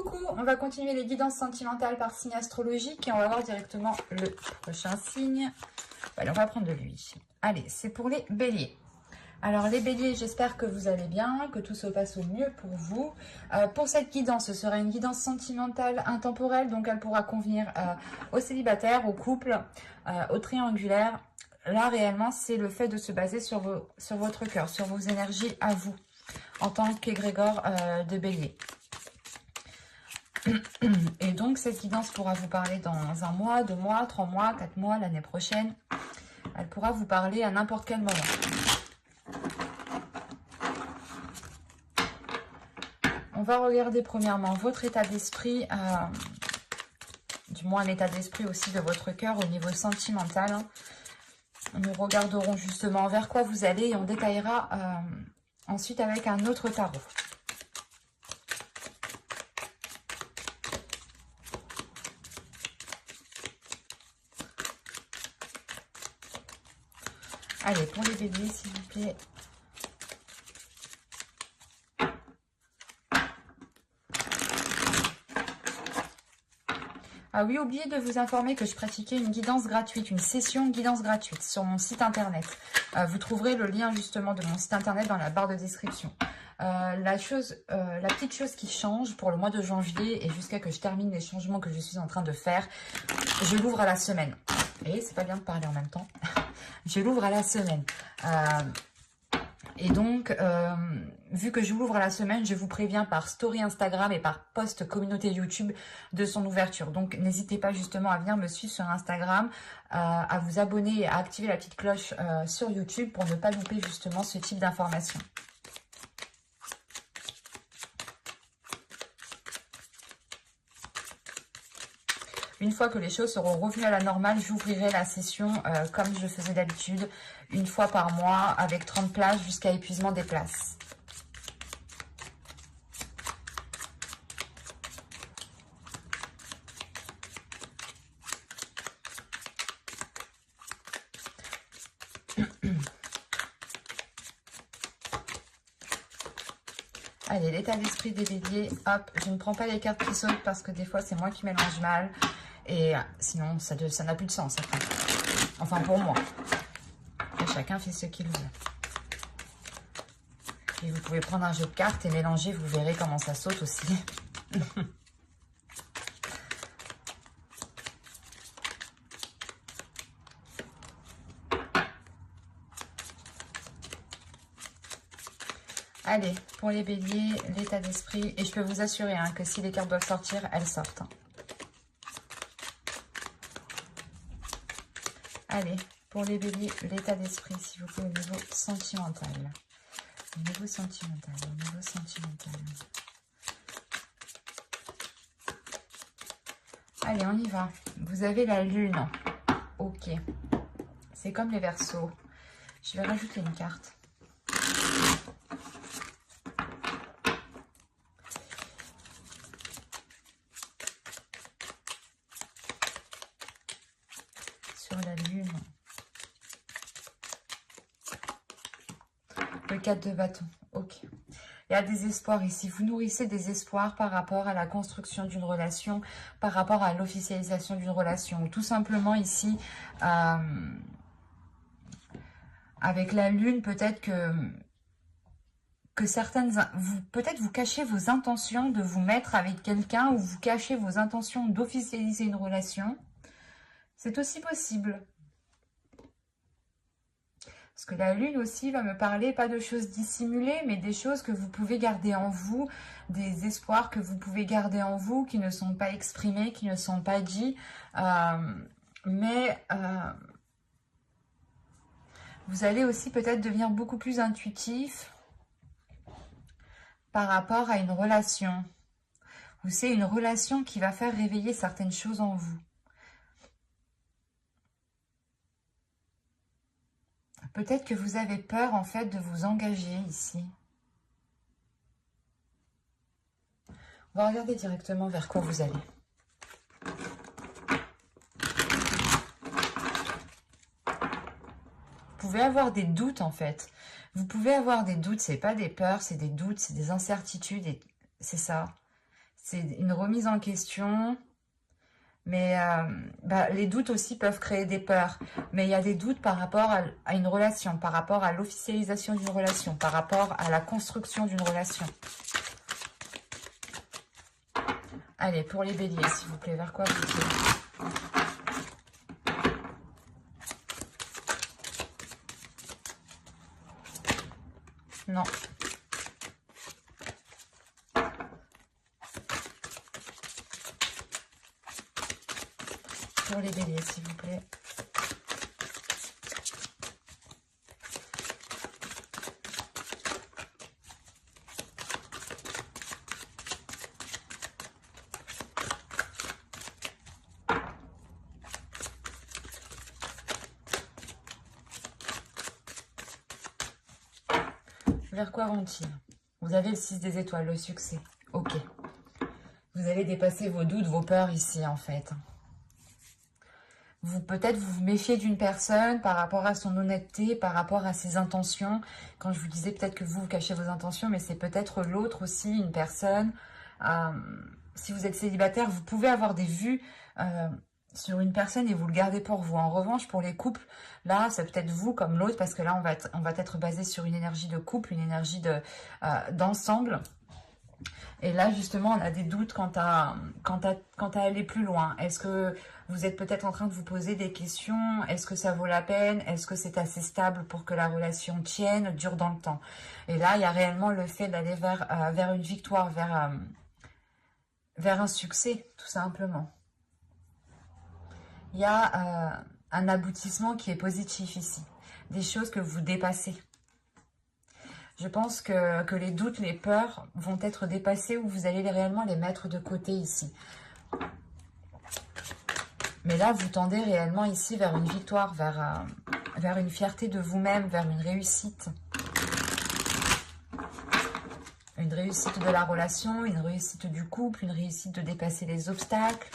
Coucou, on va continuer les guidances sentimentales par signe astrologique et on va voir directement le prochain signe. Allez, on va prendre de lui. Allez, c'est pour les béliers. Alors les béliers, j'espère que vous allez bien, que tout se passe au mieux pour vous. Pour cette guidance, ce sera une guidance sentimentale intemporelle, donc elle pourra convenir aux célibataires, aux couples, aux triangulaires. Là, réellement, c'est le fait de se baser sur votre cœur, sur vos énergies à vous, en tant qu'égrégore de bélier. Et donc, cette guidance pourra vous parler dans 1 mois, 2 mois, 3 mois, 4 mois, l'année prochaine. Elle pourra vous parler à n'importe quel moment. On va regarder premièrement votre état d'esprit, du moins l'état d'esprit aussi de votre cœur au niveau sentimental. Nous regarderons justement vers quoi vous allez et on détaillera ensuite avec un autre tarot. Allez, pour les béliers, s'il vous plaît. Ah oui, oubliez de vous informer que je pratiquais une guidance gratuite, une session guidance gratuite sur mon site internet. Vous trouverez le lien justement de mon site internet dans la barre de description. La petite chose qui change pour le mois de janvier et jusqu'à que je termine les changements que je suis en train de faire, je l'ouvre à la semaine. Et c'est pas bien de parler en même temps. Je l'ouvre à la semaine. Et donc, vu que je l'ouvre à la semaine, je vous préviens par story Instagram et par post communauté YouTube de son ouverture. Donc, n'hésitez pas justement à venir me suivre sur Instagram, à vous abonner et à activer la petite cloche sur YouTube pour ne pas louper justement ce type d'informations. Une fois que les choses seront revenues à la normale, j'ouvrirai la session comme je faisais d'habitude, une fois par mois, avec 30 places jusqu'à épuisement des places. Allez, l'état d'esprit des béliers, hop, je ne prends pas les cartes qui sautent parce que des fois c'est moi qui mélange mal. Et sinon, ça n'a plus de sens. Après. Enfin, pour moi. Après, chacun fait ce qu'il veut. Et vous pouvez prendre un jeu de cartes et mélanger, vous verrez comment ça saute aussi. Allez, pour les béliers, l'état d'esprit. Et je peux vous assurer hein, que si les cartes doivent sortir, elles sortent. Allez, pour les béliers, l'état d'esprit, s'il vous plaît, au niveau sentimental. Au niveau sentimental, au niveau sentimental. Allez, on y va. Vous avez la lune. Ok. C'est comme les Verseaux. Je vais rajouter une carte. Sur la lune. Le 4 de bâton. Ok. Il y a des espoirs ici. Vous nourrissez des espoirs par rapport à la construction d'une relation, par rapport à l'officialisation d'une relation. Ou tout simplement ici, avec la lune, peut-être que certaines... Peut-être vous cachez vos intentions de vous mettre avec quelqu'un ou vous cachez vos intentions d'officialiser une relation. C'est aussi possible. Parce que la lune aussi va me parler, pas de choses dissimulées, mais des choses que vous pouvez garder en vous, des espoirs que vous pouvez garder en vous, qui ne sont pas exprimés, qui ne sont pas dits. Vous allez aussi peut-être devenir beaucoup plus intuitif par rapport à une relation. Ou c'est une relation qui va faire réveiller certaines choses en vous. Peut-être que vous avez peur, en fait, de vous engager ici. On va regarder directement vers quoi vous allez. Vous pouvez avoir des doutes, en fait. Vous pouvez avoir des doutes, c'est pas des peurs, c'est des doutes, c'est des incertitudes, et c'est ça. C'est une remise en question. Mais les doutes aussi peuvent créer des peurs. Mais il y a des doutes par rapport à une relation, par rapport à l'officialisation d'une relation, par rapport à la construction d'une relation. Allez, pour les béliers, s'il vous plaît, vers quoi vous tirez? Non. Pour les béliers, s'il vous plaît. Vers quoi vont-ils? Vous avez le 6 des étoiles, le succès. Ok. Vous allez dépasser vos doutes, vos peurs ici, en fait. Peut-être vous méfiez d'une personne par rapport à son honnêteté, par rapport à ses intentions. Quand je vous disais peut-être que vous cachez vos intentions, mais c'est peut-être l'autre aussi, une personne. Si vous êtes célibataire, vous pouvez avoir des vues sur une personne et vous le gardez pour vous. En revanche, pour les couples, là, c'est peut-être vous comme l'autre, parce que là, on va être basé sur une énergie de couple, une énergie d'ensemble. Et là, justement, on a des doutes quant à aller plus loin. Est-ce que vous êtes peut-être en train de vous poser des questions? Est-ce que ça vaut la peine? Est-ce que c'est assez stable pour que la relation tienne, dure dans le temps? Et là, il y a réellement le fait d'aller vers une victoire, vers un succès, tout simplement. Il y a un aboutissement qui est positif ici. Des choses que vous dépassez. Je pense que les doutes, les peurs vont être dépassés ou vous allez réellement les mettre de côté ici. Mais là, vous tendez réellement ici vers une victoire, vers une fierté de vous-même, vers une réussite. Une réussite de la relation, une réussite du couple, une réussite de dépasser les obstacles.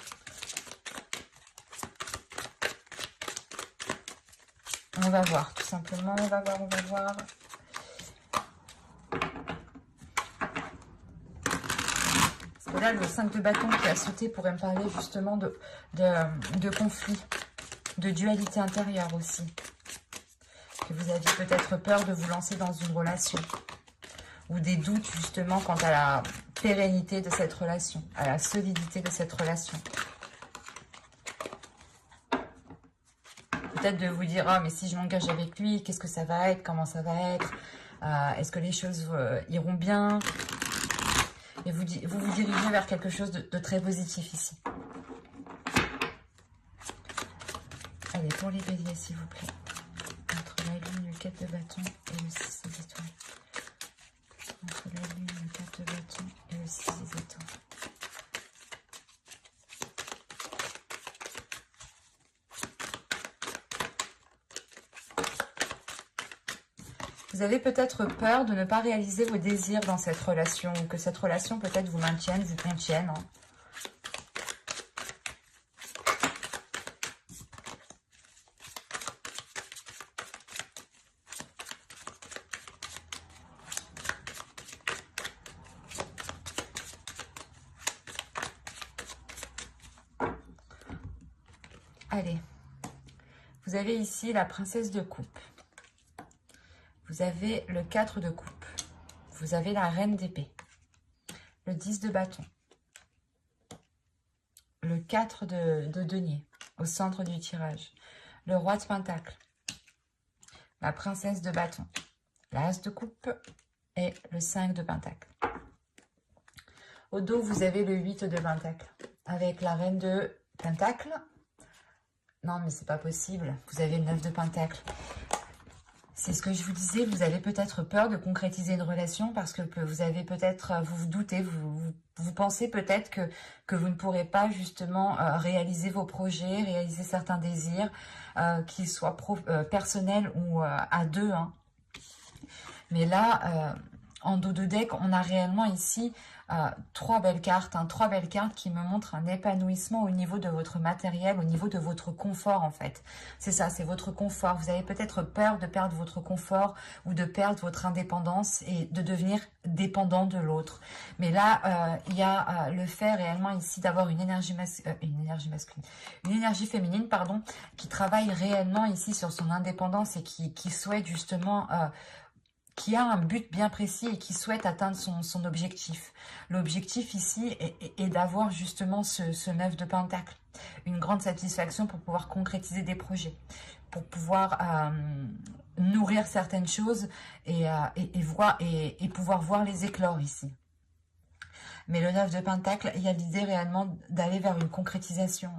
On va voir, tout simplement, on va voir. Là, le 5 de bâton qui a sauté pourrait me parler justement de conflit, de dualité intérieure aussi. Que vous aviez peut-être peur de vous lancer dans une relation. Ou des doutes justement quant à la pérennité de cette relation, à la solidité de cette relation. Peut-être de vous dire, ah mais si je m'engage avec lui, qu'est-ce que ça va être, comment ça va être, est-ce que les choses iront bien? Et vous dirigez vers quelque chose de très positif ici. Allez, pour les béliers, s'il vous plaît. Entre la lune, le 4 de bâton et le 6 des étoiles. Entre la lune, le 4 de bâton et le 6 des étoiles. Vous avez peut-être peur de ne pas réaliser vos désirs dans cette relation, ou que cette relation peut-être vous maintienne, vous contienne. Hein. Allez, vous avez ici la princesse de coupe. Vous avez le 4 de coupe. Vous avez la reine d'épée. Le 10 de bâton. Le 4 de denier au centre du tirage. Le roi de pentacle. La princesse de bâton. L'as de coupe et le 5 de pentacle. Au dos, vous avez le 8 de pentacle. Avec la reine de pentacle. Non, mais c'est pas possible. Vous avez le 9 de pentacle. C'est ce que je vous disais, vous avez peut-être peur de concrétiser une relation parce que vous avez peut-être, vous vous doutez, vous pensez peut-être que vous ne pourrez pas justement réaliser vos projets, réaliser certains désirs, qu'ils soient personnels ou à deux. Hein. Mais là, en dos de deck, on a réellement ici trois belles cartes, trois belles cartes qui me montrent un épanouissement au niveau de votre matériel, au niveau de votre confort en fait. C'est ça, c'est votre confort. Vous avez peut-être peur de perdre votre confort ou de perdre votre indépendance et de devenir dépendant de l'autre. Mais là, il y a le fait réellement ici d'avoir une énergie masculine, une énergie féminine, pardon, qui travaille réellement ici sur son indépendance et qui souhaite justement... qui a un but bien précis et qui souhaite atteindre son objectif. L'objectif ici est d'avoir justement ce 9 de Pentacle. Une grande satisfaction pour pouvoir concrétiser des projets, pour pouvoir nourrir certaines choses et pouvoir voir les éclore ici. Mais le 9 de Pentacle, il y a l'idée réellement d'aller vers une concrétisation.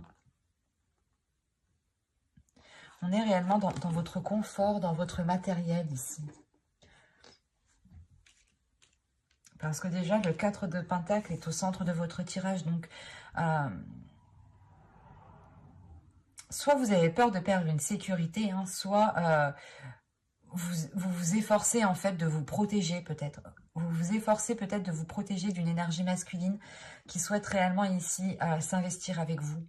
On est réellement dans votre confort, dans votre matériel ici. Parce que déjà, le 4 de Pentacle est au centre de votre tirage. Donc, soit vous avez peur de perdre une sécurité, soit vous vous efforcez en fait de vous protéger peut-être. Vous vous efforcez peut-être de vous protéger d'une énergie masculine qui souhaite réellement ici s'investir avec vous.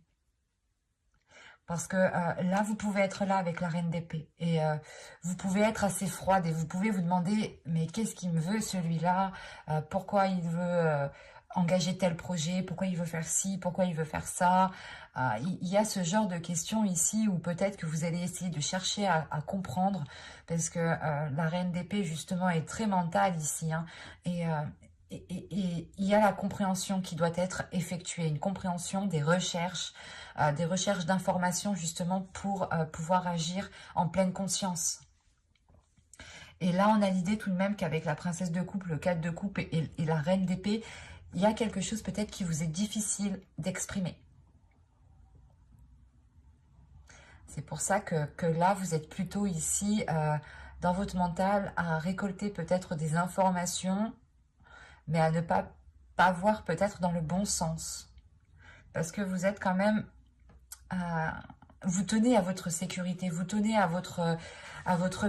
Parce que là, vous pouvez être là avec la reine d'épée. Et vous pouvez être assez froide et vous pouvez vous demander, mais qu'est-ce qu'il me veut celui-là? Pourquoi il veut engager tel projet? Pourquoi il veut faire ci? Pourquoi il veut faire ça? Il y a ce genre de questions ici où peut-être que vous allez essayer de chercher à comprendre. Parce que la reine d'épée, justement, est très mentale ici. Et il y a la compréhension qui doit être effectuée. Une compréhension des recherches d'informations justement pour pouvoir agir en pleine conscience. Et là, on a l'idée tout de même qu'avec la princesse de coupe, le 4 de coupe et la reine d'épée, il y a quelque chose peut-être qui vous est difficile d'exprimer. C'est pour ça que là, vous êtes plutôt ici dans votre mental à récolter peut-être des informations, mais à ne pas voir peut-être dans le bon sens. Parce que vous êtes quand même... vous tenez à votre sécurité, vous tenez à votre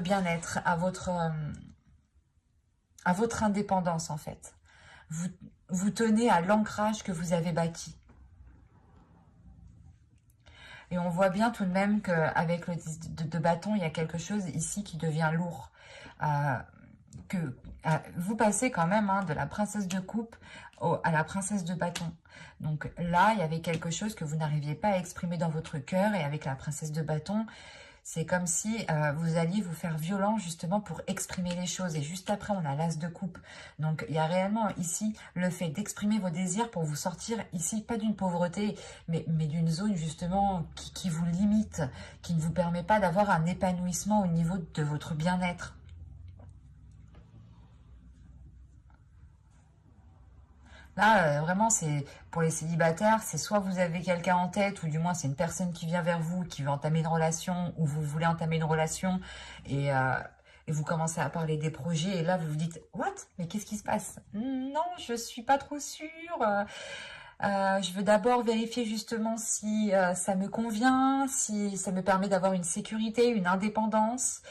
bien-être, à votre indépendance en fait. Vous tenez à l'ancrage que vous avez bâti. Et on voit bien tout de même qu'avec le 10 de bâton, il y a quelque chose ici qui devient lourd. Vous passez quand même de la princesse de coupe à la princesse de bâton. Donc là, il y avait quelque chose que vous n'arriviez pas à exprimer dans votre cœur. Et avec la princesse de bâton, c'est comme si vous alliez vous faire violent justement pour exprimer les choses. Et juste après, on a l'as de coupe. Donc il y a réellement ici le fait d'exprimer vos désirs pour vous sortir ici, pas d'une pauvreté, mais d'une zone justement qui vous limite, qui ne vous permet pas d'avoir un épanouissement au niveau de votre bien-être. Là, vraiment, c'est pour les célibataires, c'est soit vous avez quelqu'un en tête, ou du moins c'est une personne qui vient vers vous, qui veut entamer une relation, ou vous voulez entamer une relation, et vous commencez à parler des projets, et là vous vous dites « What? Mais qu'est-ce qui se passe? Non, je suis pas trop sûre. Je veux d'abord vérifier justement si ça me convient, si ça me permet d'avoir une sécurité, une indépendance,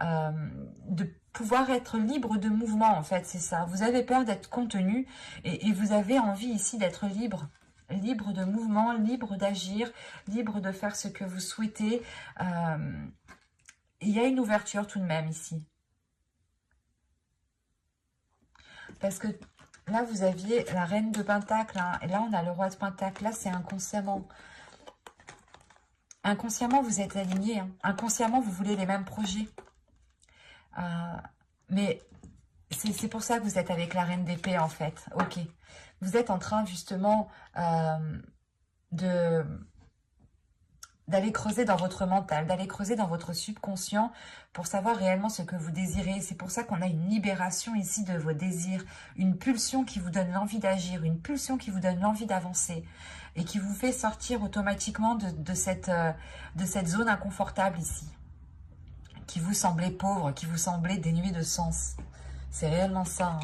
de pouvoir être libre de mouvement, en fait, c'est ça. Vous avez peur d'être contenu et vous avez envie ici d'être libre. Libre de mouvement, libre d'agir, libre de faire ce que vous souhaitez. Il y a une ouverture tout de même ici. Parce que là, vous aviez la reine de Pentacle, et là, on a le roi de Pentacle. Là, c'est inconsciemment. Inconsciemment, vous êtes aligné. Inconsciemment, vous voulez les mêmes projets. Mais c'est pour ça que vous êtes avec la reine d'épée, en fait. Ok. Vous êtes en train, justement, d'aller creuser dans votre mental, d'aller creuser dans votre subconscient pour savoir réellement ce que vous désirez. C'est pour ça qu'on a une libération ici de vos désirs, une pulsion qui vous donne l'envie d'agir, une pulsion qui vous donne l'envie d'avancer et qui vous fait sortir automatiquement de cette zone inconfortable ici, qui vous semblait pauvre, qui vous semblait dénuée de sens. C'est réellement ça,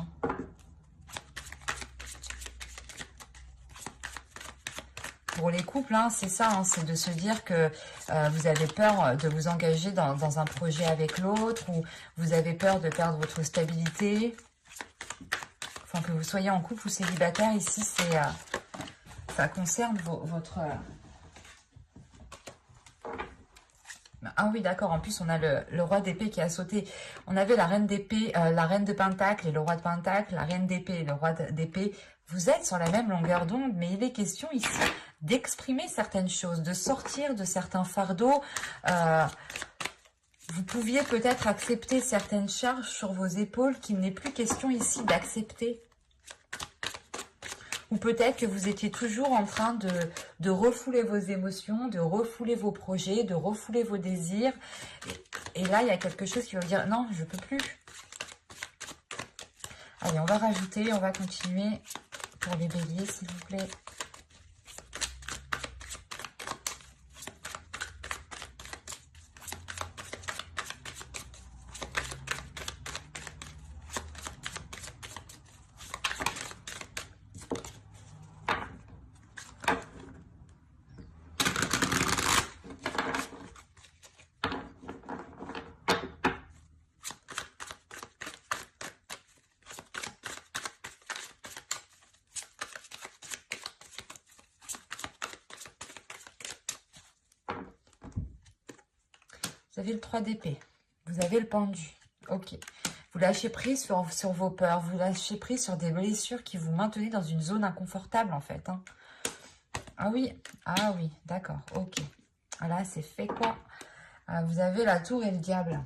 Pour les couples, c'est ça, c'est de se dire que vous avez peur de vous engager dans un projet avec l'autre, ou vous avez peur de perdre votre stabilité. que vous soyez en couple ou célibataire, ici, c'est ça concerne votre... Ah oui, d'accord. En plus, on a le roi d'épée qui a sauté. On avait la reine d'épée, la reine de pentacle et le roi de pentacle, la reine d'épée et le roi d'épée. Vous êtes sur la même longueur d'onde, mais il est question ici d'exprimer certaines choses, de sortir de certains fardeaux. Vous pouviez peut-être accepter certaines charges sur vos épaules qu'il n'est plus question ici d'accepter. Ou peut-être que vous étiez toujours en train de refouler vos émotions, de refouler vos projets, de refouler vos désirs. Et là, il y a quelque chose qui va vous dire, non, je ne peux plus. Allez, on va rajouter, on va continuer pour les béliers, s'il vous plaît. Vous avez le 3 d'épée. Vous avez le pendu. Ok. Vous lâchez prise sur vos peurs. Vous lâchez prise sur des blessures qui vous maintenaient dans une zone inconfortable, en fait. Hein. Ah oui. Ah oui. D'accord. Ok. Là, c'est fait quoi? Vous avez la tour et le diable.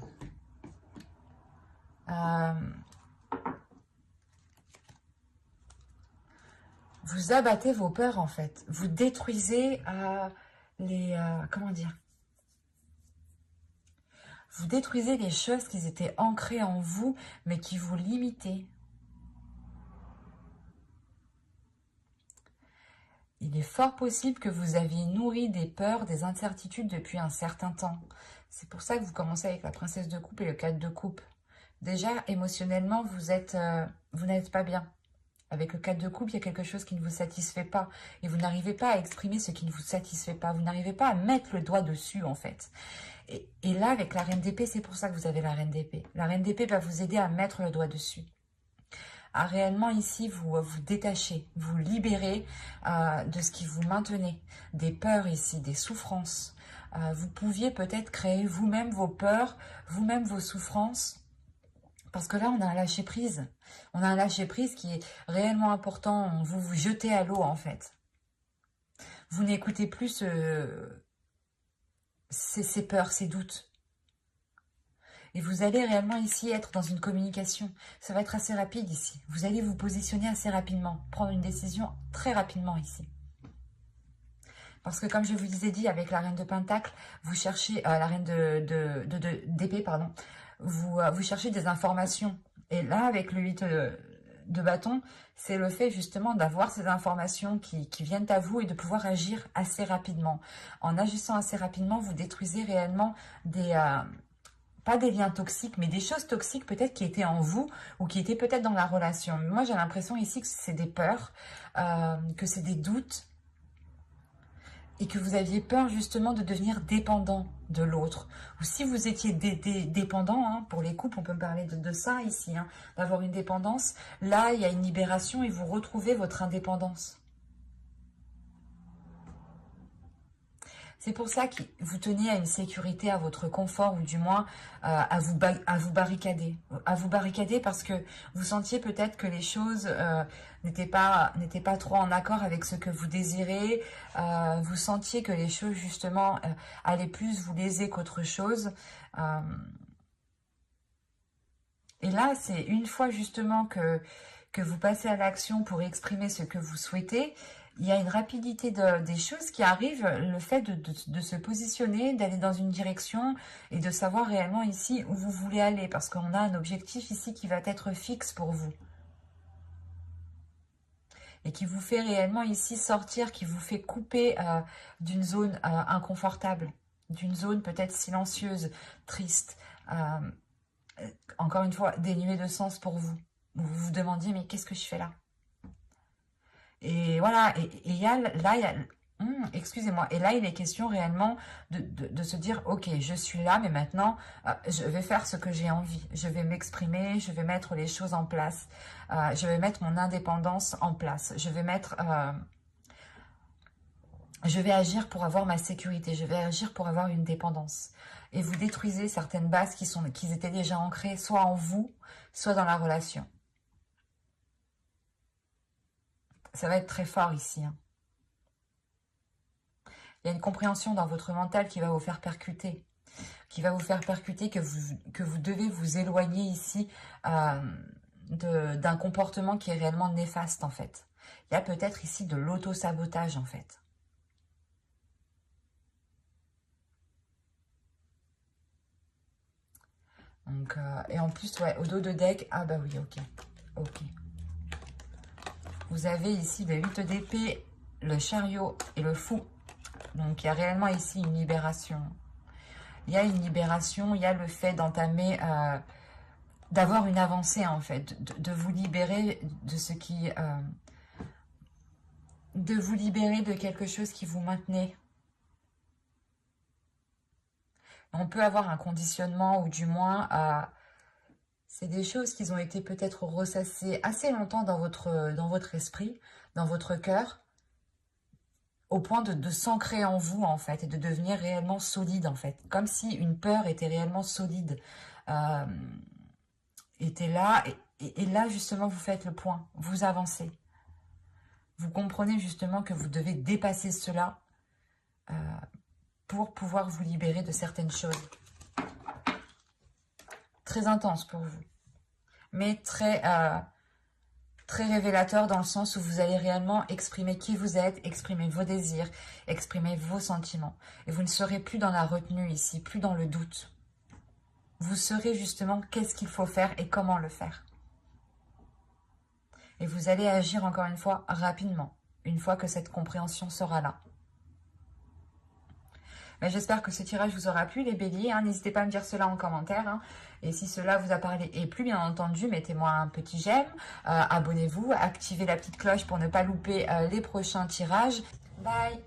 Vous abattez vos peurs, en fait. Vous détruisez les... comment dire? Vous détruisez les choses qui étaient ancrées en vous, mais qui vous limitaient. Il est fort possible que vous aviez nourri des peurs, des incertitudes depuis un certain temps. C'est pour ça que vous commencez avec la princesse de coupe et le 4 de coupe. Déjà, émotionnellement, vous n'êtes pas bien. Avec le 4 de coupe, il y a quelque chose qui ne vous satisfait pas. Et vous n'arrivez pas à exprimer ce qui ne vous satisfait pas. Vous n'arrivez pas à mettre le doigt dessus, en fait. Et là, avec la reine d'épée, c'est pour ça que vous avez la reine d'épée. La reine d'épée va vous aider à mettre le doigt dessus. À réellement, ici, vous détacher, vous libérer de ce qui vous maintenait. Des peurs ici, des souffrances. Vous pouviez peut-être créer vous-même vos peurs, vous-même vos souffrances. Parce que là, on a un lâcher-prise. On a un lâcher-prise qui est réellement important. Vous vous jetez à l'eau, en fait. Vous n'écoutez plus ces peurs, ces doutes. Et vous allez réellement ici être dans une communication. Ça va être assez rapide ici. Vous allez vous positionner assez rapidement. Prendre une décision très rapidement ici. Parce que comme je vous ai dit, avec la reine de pentacle, vous cherchez, la reine d'épée, pardon, vous cherchez des informations. Et là, avec le 8 de bâton, c'est le fait justement d'avoir ces informations qui viennent à vous et de pouvoir agir assez rapidement. En agissant assez rapidement, vous détruisez réellement des... pas des liens toxiques, mais des choses toxiques peut-être qui étaient en vous ou qui étaient peut-être dans la relation. Moi, j'ai l'impression ici que c'est des peurs, que c'est des doutes et que vous aviez peur justement de devenir dépendant de l'autre. Ou si vous étiez dépendant, hein, pour les couples, on peut parler de ça ici, hein, d'avoir une dépendance. Là, il y a une libération et vous retrouvez votre indépendance. C'est pour ça que vous teniez à une sécurité, à votre confort, ou du moins à vous barricader. À vous barricader parce que vous sentiez peut-être que les choses n'étaient pas trop en accord avec ce que vous désirez. Vous sentiez que les choses, justement, allaient plus vous léser qu'autre chose. Et là, c'est une fois, justement, que vous passez à l'action pour exprimer ce que vous souhaitez, il y a une rapidité des choses qui arrivent, le fait de se positionner, d'aller dans une direction et de savoir réellement ici où vous voulez aller. Parce qu'on a un objectif ici qui va être fixe pour vous. Et qui vous fait réellement ici sortir, qui vous fait couper d'une zone inconfortable, d'une zone peut-être silencieuse, triste, encore une fois, dénuée de sens pour vous. Vous vous demandiez, mais qu'est-ce que je fais là? Et voilà, et là, Excusez-moi. Et là, il est question réellement de se dire, ok, je suis là, mais maintenant, je vais faire ce que j'ai envie. Je vais m'exprimer, je vais mettre les choses en place. Je vais mettre mon indépendance en place. Je vais agir pour avoir ma sécurité. Je vais agir pour avoir une dépendance. Et vous détruisez certaines bases qui étaient déjà ancrées, soit en vous, soit dans la relation. Ça va être très fort ici, hein. Il y a une compréhension dans votre mental qui va vous faire percuter. Que vous devez vous éloigner ici d'un comportement qui est réellement néfaste, en fait. Il y a peut-être ici de l'auto-sabotage, en fait. Donc, et en plus, ouais, au dos de deck, ah bah oui, ok. Ok. Vous avez ici le 8 d'épée, le chariot et le fou. Donc, il y a réellement ici une libération. Il y a une libération, il y a le fait d'entamer, d'avoir une avancée, en fait. De vous libérer de ce qui... de vous libérer de quelque chose qui vous maintenait. On peut avoir un conditionnement, ou du moins... c'est des choses qui ont été peut-être ressassées assez longtemps dans votre esprit, dans votre cœur, au point de s'ancrer en vous, en fait, et de devenir réellement solide, en fait. Comme si une peur était réellement solide, était là, et là, justement, vous faites le point, vous avancez. Vous comprenez justement que vous devez dépasser cela pour pouvoir vous libérer de certaines choses. Très intense pour vous, mais très révélateur dans le sens où vous allez réellement exprimer qui vous êtes, exprimer vos désirs, exprimer vos sentiments. Et vous ne serez plus dans la retenue ici, plus dans le doute. Vous saurez justement qu'est-ce qu'il faut faire et comment le faire. Et vous allez agir encore une fois rapidement, une fois que cette compréhension sera là. J'espère que ce tirage vous aura plu, les béliers. Hein. N'hésitez pas à me dire cela en commentaire. Hein. Et si cela vous a parlé et plu, bien entendu, mettez-moi un petit j'aime. Abonnez-vous, activez la petite cloche pour ne pas louper les prochains tirages. Bye!